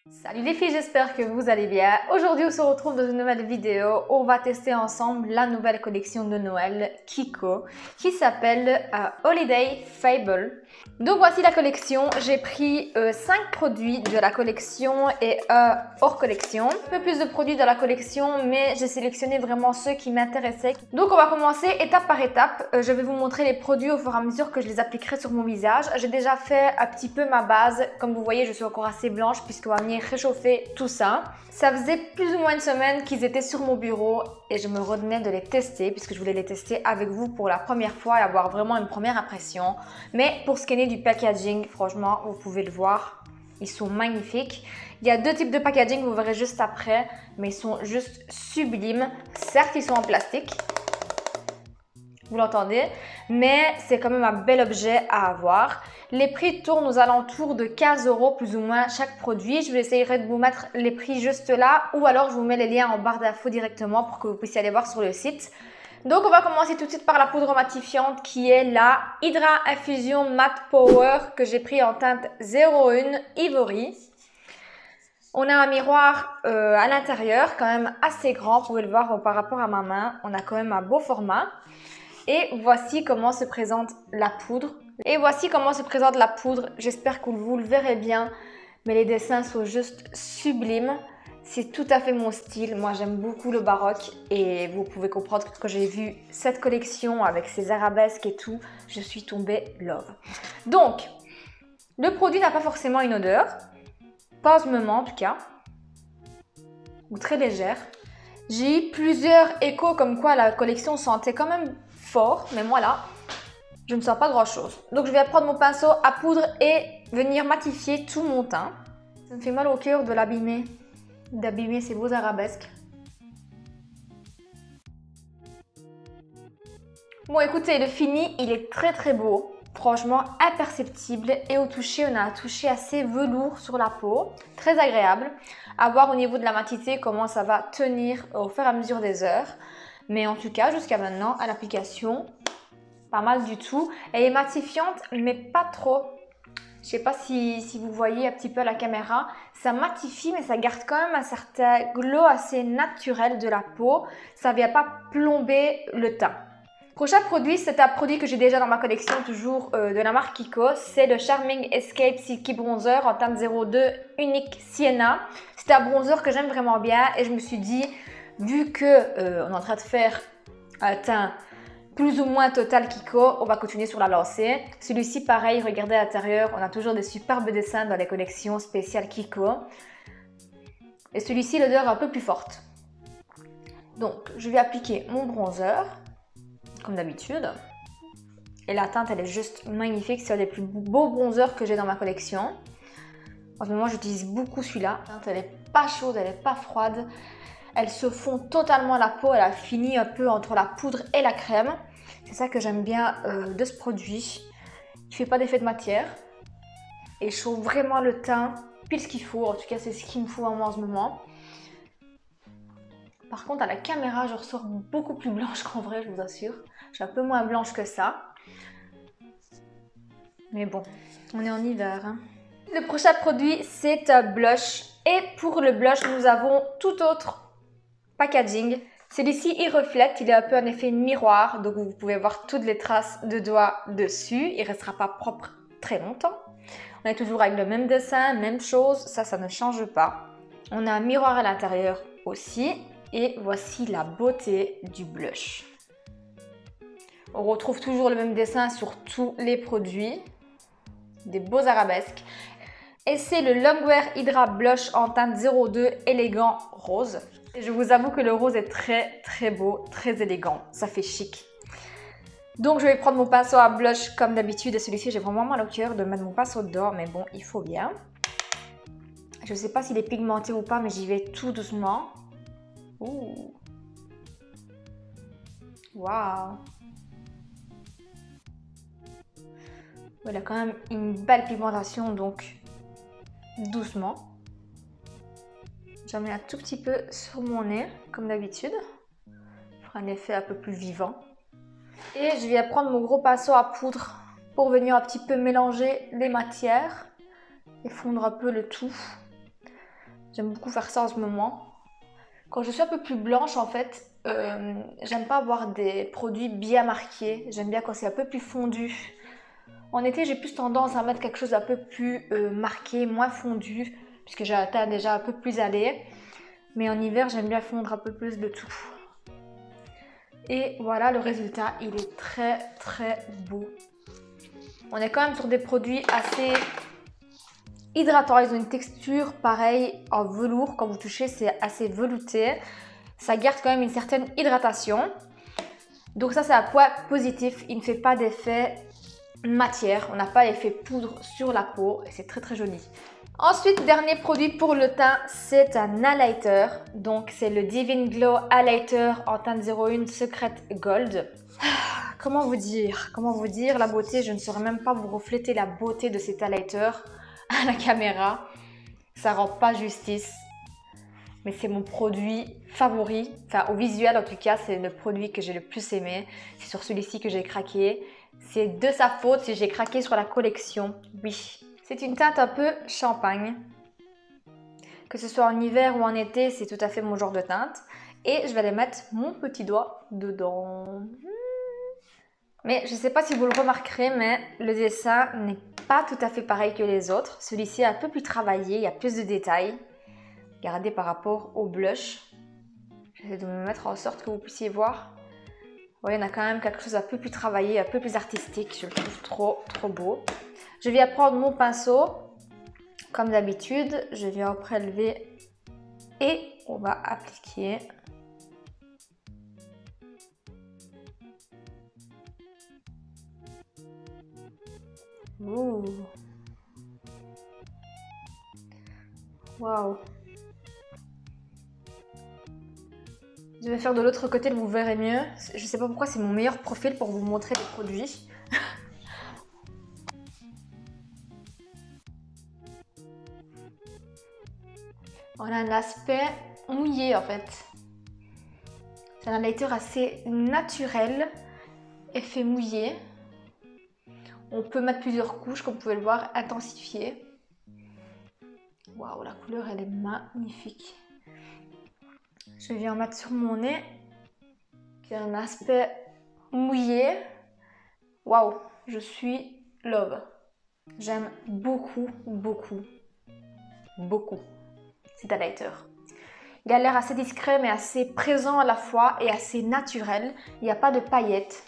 Salut les filles, j'espère que vous allez bien. Aujourd'hui, on se retrouve dans une nouvelle vidéo. On va tester ensemble la nouvelle collection de Noël Kiko qui s'appelle Holiday Fable. Donc voici la collection. J'ai pris 5 produits de la collection et hors collection. Un peu plus de produits de la collection, mais j'ai sélectionné vraiment ceux qui m'intéressaient. Donc on va commencer étape par étape. Je vais vous montrer les produits au fur et à mesure que je les appliquerai sur mon visage. J'ai déjà fait un petit peu ma base. Comme vous voyez, je suis encore assez blanche puisqu'on va venir réchauffer tout ça. Ça faisait plus ou moins une semaine qu'ils étaient sur mon bureau et je me retenais de les tester puisque je voulais les tester avec vous pour la première fois et avoir vraiment une première impression. Mais pour ce qui est du packaging, franchement, vous pouvez le voir, ils sont magnifiques. Il y a deux types de packaging, vous verrez juste après, mais ils sont juste sublimes. Certes, ils sont en plastique, vous l'entendez, mais c'est quand même un bel objet à avoir. Les prix tournent aux alentours de 15 € plus ou moins chaque produit. Je vais essayer de vous mettre les prix juste là ou alors je vous mets les liens en barre d'infos directement pour que vous puissiez aller voir sur le site. Donc on va commencer tout de suite par la poudre matifiante qui est la Hydra Infusion Matte Power que j'ai pris en teinte 01 Ivory. On a un miroir à l'intérieur quand même assez grand, vous pouvez le voir par rapport à ma main. On a quand même un beau format. Et voici comment se présente la poudre. J'espère que vous le verrez bien, mais les dessins sont juste sublimes. C'est tout à fait mon style. Moi, j'aime beaucoup le baroque et vous pouvez comprendre que quand j'ai vu cette collection avec ses arabesques et tout, je suis tombée love. Donc, le produit n'a pas forcément une odeur, pas en ce moment en tout cas, ou très légère. J'ai eu plusieurs échos comme quoi la collection sentait quand même fort, mais moi là, je ne sens pas grand chose. Donc je vais prendre mon pinceau à poudre et venir matifier tout mon teint. Ça me fait mal au cœur de l'abîmer, d'abîmer ces beaux arabesques. Bon écoutez, le fini, il est très beau. Franchement imperceptible et au toucher, on a un toucher assez velours sur la peau. Très agréable. À voir au niveau de la matité comment ça va tenir au fur et à mesure des heures. Mais en tout cas, jusqu'à maintenant, à l'application, pas mal du tout. Elle est matifiante, mais pas trop. Je sais pas si vous voyez un petit peu à la caméra. Ça matifie, mais ça garde quand même un certain glow assez naturel de la peau. Ça ne vient pas plomber le teint. Prochain produit, c'est un produit que j'ai déjà dans ma collection, toujours de la marque Kiko. C'est le Charming Escape Silky Bronzer en teinte 02 Unique Sienna. C'est un bronzer que j'aime vraiment bien et je me suis dit, vu que on est en train de faire un teint plus ou moins total Kiko, on va continuer sur la lancée. Celui-ci, pareil, regardez à l'intérieur, on a toujours des superbes dessins dans les collections spéciales Kiko. Et celui-ci, l'odeur est un peu plus forte. Donc, je vais appliquer mon bronzer comme d'habitude. Et la teinte, elle est juste magnifique. C'est un des plus beaux bronzers que j'ai dans ma collection. En ce moment, j'utilise beaucoup celui-là. La teinte, elle n'est pas chaude, elle n'est pas froide. Elle se fond totalement à la peau. Elle a fini un peu entre la poudre et la crème. C'est ça que j'aime bien de ce produit. Il ne fait pas d'effet de matière. Et je trouve vraiment le teint pile ce qu'il faut. En tout cas, c'est ce qu'il me faut à moi en ce moment. Par contre, à la caméra, je ressors beaucoup plus blanche qu'en vrai, je vous assure. Je suis un peu moins blanche que ça. Mais bon, on est en hiver. Hein. Le prochain produit, c'est un blush. Et pour le blush, nous avons tout autre packaging. Celui-ci, il reflète, il est un peu en effet miroir. Donc, vous pouvez voir toutes les traces de doigts dessus. Il ne restera pas propre très longtemps. On est toujours avec le même dessin, même chose. Ça ne change pas. On a un miroir à l'intérieur aussi. Et voici la beauté du blush. On retrouve toujours le même dessin sur tous les produits. Des beaux arabesques. Et c'est le Longwear Hydra Blush en teinte 02 élégant rose. Et je vous avoue que le rose est très beau, très élégant. Ça fait chic. Donc je vais prendre mon pinceau à blush comme d'habitude. Et celui-ci, j'ai vraiment mal au cœur de mettre mon pinceau dedans. Mais bon, il faut bien. Je ne sais pas s'il est pigmenté ou pas, mais j'y vais tout doucement. Ouh. Waouh. Il a quand même une belle pigmentation, donc doucement. J'en mets un tout petit peu sur mon nez, comme d'habitude. Pour un effet un peu plus vivant. Et je vais prendre mon gros pinceau à poudre pour venir un petit peu mélanger les matières et fondre un peu le tout. J'aime beaucoup faire ça en ce moment. Quand je suis un peu plus blanche, en fait, j'aime pas avoir des produits bien marqués. J'aime bien quand c'est un peu plus fondu. En été, j'ai plus tendance à mettre quelque chose un peu plus marqué, moins fondu, puisque j'ai un teint déjà un peu plus allé. Mais en hiver, j'aime bien fondre un peu plus de tout. Et voilà, le résultat, il est très très beau. On est quand même sur des produits assez hydratants. Ils ont une texture pareille en velours. Quand vous touchez, c'est assez velouté. Ça garde quand même une certaine hydratation. Donc ça, c'est un point positif. Il ne fait pas d'effet matière. On n'a pas l'effet poudre sur la peau. Et c'est très très joli. Ensuite, dernier produit pour le teint, c'est un highlighter. Donc c'est le Divine Glow Highlighter en teinte 01 Secret Gold. Comment vous dire la beauté? Je ne saurais même pas vous refléter la beauté de cet highlighter à la caméra. Ça rend pas justice. Mais c'est mon produit favori. Enfin, au visuel en tout cas, c'est le produit que j'ai le plus aimé. C'est sur celui-ci que j'ai craqué. C'est de sa faute si j'ai craqué sur la collection. Oui. C'est une teinte un peu champagne. Que ce soit en hiver ou en été, c'est tout à fait mon genre de teinte. Et je vais aller mettre mon petit doigt dedans. Mais je ne sais pas si vous le remarquerez, mais le dessin n'est pas tout à fait pareil que les autres. Celui-ci est un peu plus travaillé, il y a plus de détails. Regardez par rapport au blush. J'essaie de me mettre en sorte que vous puissiez voir. Oui, on a quand même quelque chose un peu plus travaillé, un peu plus artistique. Je le trouve trop, trop beau. Je viens prendre mon pinceau. Comme d'habitude, je viens en prélever et on va appliquer. Ouh. Waouh. Je vais faire de l'autre côté, vous verrez mieux. Je sais pas pourquoi c'est mon meilleur profil pour vous montrer les produits. On a un aspect mouillé en fait. C'est un highlighter assez naturel, effet mouillé. On peut mettre plusieurs couches, comme vous pouvez le voir, intensifiées. Waouh, la couleur elle est magnifique. Je viens en mettre sur mon nez, qui a un aspect mouillé. Waouh, je suis love. J'aime beaucoup, beaucoup, beaucoup cet highlighter. Il a l'air assez discret mais assez présent à la fois et assez naturel. Il n'y a pas de paillettes.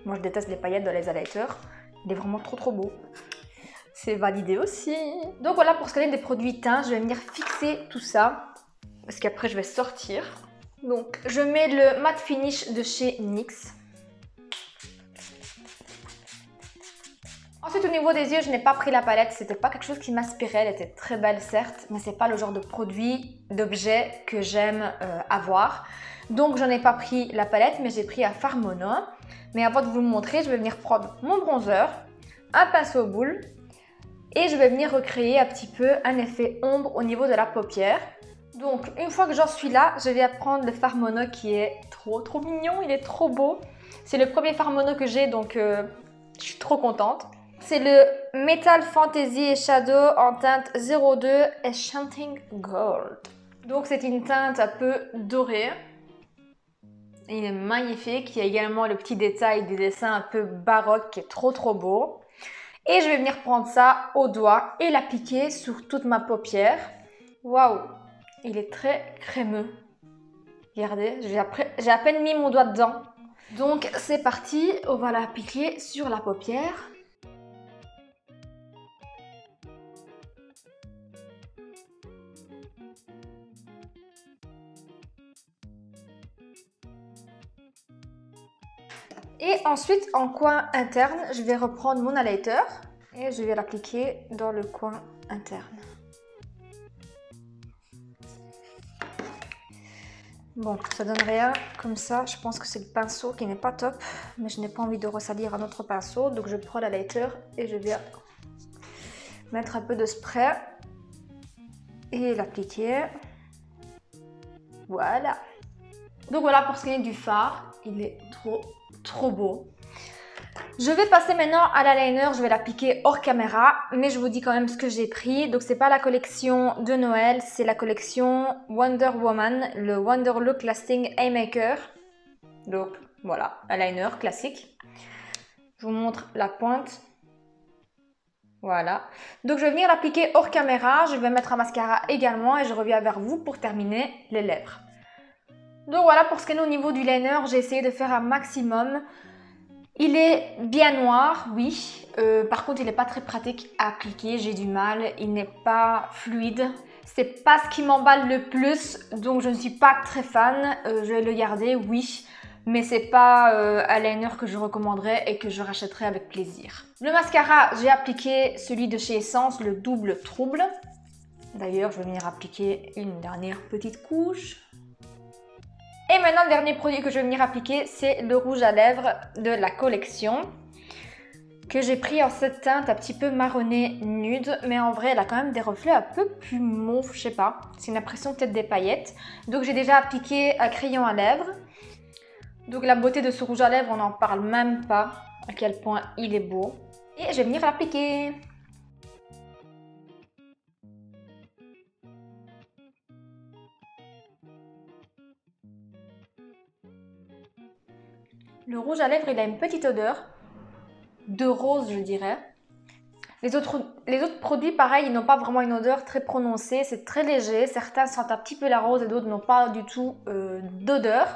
Moi je déteste les paillettes dans les highlighters. Il est vraiment trop trop beau. C'est validé aussi. Donc voilà pour ce qui est des produits teints. Je vais venir fixer tout ça. Parce qu'après je vais sortir. Donc je mets le matte finish de chez NYX. Ensuite au niveau des yeux, je n'ai pas pris la palette. C'était pas quelque chose qui m'inspirait. Elle était très belle certes. Mais c'est pas le genre de produit, d'objet que j'aime avoir. Donc j'en ai pas pris la palette. Mais j'ai pris un fard mono. Mais avant de vous le montrer, je vais venir prendre mon bronzer, un pinceau boule et je vais venir recréer un petit peu un effet ombre au niveau de la paupière. Donc une fois que j'en suis là, je vais prendre le fard mono qui est trop mignon, il est trop beau. C'est le premier fard mono que j'ai donc je suis trop contente. C'est le Metal Fantasy Shadow en teinte 02 Enchanting Gold. Donc c'est une teinte un peu dorée. Il est magnifique. Il y a également le petit détail du dessin un peu baroque qui est trop beau. Et je vais venir prendre ça au doigt et l'appliquer sur toute ma paupière. Waouh, il est très crémeux. Regardez, j'ai à peine mis mon doigt dedans. Donc c'est parti, on va l'appliquer sur la paupière. Et ensuite, en coin interne, je vais reprendre mon highlighter et je vais l'appliquer dans le coin interne. Bon, ça donne rien comme ça. Je pense que c'est le pinceau qui n'est pas top, mais je n'ai pas envie de ressalir un autre pinceau. Donc je prends l'highlighter et je viens mettre un peu de spray et l'appliquer. Voilà. Donc voilà pour ce qui est du fard. Il est trop beau. Je vais passer maintenant à l'eyeliner, je vais l'appliquer hors caméra, mais je vous dis quand même ce que j'ai pris. Donc c'est pas la collection de Noël, c'est la collection Wonder Woman, le Wonder Look Lasting Eye Maker. Donc voilà, eyeliner classique. Je vous montre la pointe. Voilà. Donc je vais venir l'appliquer hors caméra. Je vais mettre un mascara également et je reviens vers vous pour terminer les lèvres. Donc voilà, pour ce qui est au niveau du liner, j'ai essayé de faire un maximum. Il est bien noir, oui. Par contre, il n'est pas très pratique à appliquer. J'ai du mal. Il n'est pas fluide. C'est pas ce qui m'emballe le plus. Donc je ne suis pas très fan. Je vais le garder, oui. Mais c'est pas un liner que je recommanderais et que je rachèterais avec plaisir. Le mascara, j'ai appliqué celui de chez Essence, le double trouble. D'ailleurs, je vais venir appliquer une dernière petite couche. Et maintenant, le dernier produit que je vais venir appliquer, c'est le rouge à lèvres de la collection. Que j'ai pris en cette teinte un petit peu marronné nude. Mais en vrai, elle a quand même des reflets un peu plus mauve, je sais pas. C'est une impression peut-être des paillettes. Donc j'ai déjà appliqué un crayon à lèvres. Donc la beauté de ce rouge à lèvres, on n'en parle même pas, à quel point il est beau. Et je vais venir l'appliquer. Le rouge à lèvres, il a une petite odeur de rose, je dirais. Les autres produits, pareil, ils n'ont pas vraiment une odeur très prononcée, c'est très léger. Certains sentent un petit peu la rose et d'autres n'ont pas du tout d'odeur.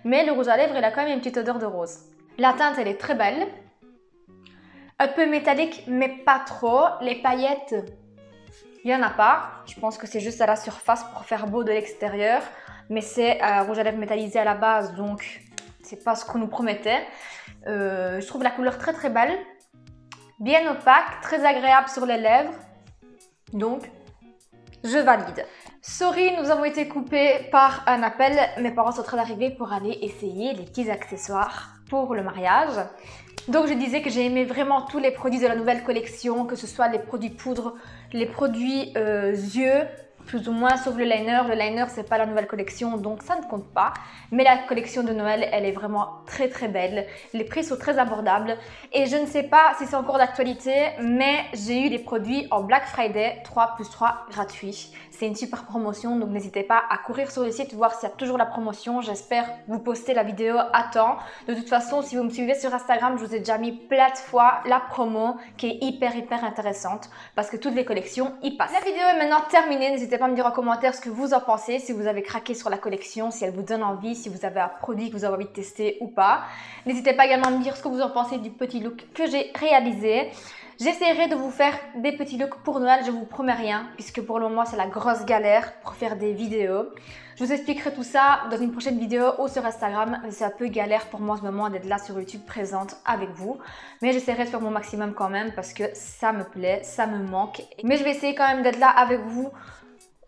Mais le rouge à lèvres, il a quand même une petite odeur de rose. La teinte, elle est très belle. Un peu métallique, mais pas trop. Les paillettes, il n'y en a pas. Je pense que c'est juste à la surface pour faire beau de l'extérieur. Mais c'est un rouge à lèvres métallisé à la base, donc c'est pas ce qu'on nous promettait. Je trouve la couleur très très belle. Bien opaque, très agréable sur les lèvres. Donc, je valide. Sorry, nous avons été coupés par un appel. Mes parents sont en train d'arriver pour aller essayer les petits accessoires pour le mariage. Donc je disais que j'ai aimé vraiment tous les produits de la nouvelle collection, que ce soit les produits poudre, les produits yeux, plus ou moins, sauf le liner. Le liner, c'est pas la nouvelle collection, donc ça ne compte pas. Mais la collection de Noël, elle est vraiment très très belle. Les prix sont très abordables. Et je ne sais pas si c'est encore d'actualité, mais j'ai eu des produits en Black Friday 3+3 gratuits. C'est une super promotion, donc n'hésitez pas à courir sur le site, voir s'il y a toujours la promotion. J'espère vous poster la vidéo à temps. De toute façon, si vous me suivez sur Instagram, je vous ai déjà mis plein de fois la promo qui est hyper intéressante parce que toutes les collections y passent. La vidéo est maintenant terminée. N'hésitez pas à me dire en commentaire ce que vous en pensez, si vous avez craqué sur la collection, si elle vous donne envie, si vous avez un produit que vous avez envie de tester ou pas. N'hésitez pas également à me dire ce que vous en pensez du petit look que j'ai réalisé. J'essaierai de vous faire des petits looks pour Noël, je vous promets rien, puisque pour le moment c'est la grosse galère pour faire des vidéos. Je vous expliquerai tout ça dans une prochaine vidéo ou sur Instagram, mais c'est un peu galère pour moi en ce moment d'être là sur YouTube présente avec vous. Mais j'essaierai de faire mon maximum quand même parce que ça me plaît, ça me manque. Mais je vais essayer quand même d'être là avec vous.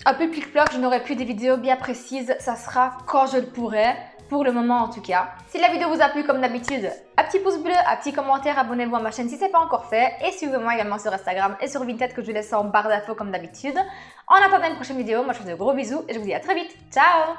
Un peu plic-ploc, je n'aurai plus des vidéos bien précises, ça sera quand je le pourrai. Pour le moment en tout cas. Si la vidéo vous a plu comme d'habitude, un petit pouce bleu, un petit commentaire, abonnez-vous à ma chaîne si ce n'est pas encore fait. Et suivez-moi également sur Instagram et sur Vinted que je vous laisse en barre d'infos comme d'habitude. En attendant une prochaine vidéo, moi je vous fais de gros bisous et je vous dis à très vite. Ciao!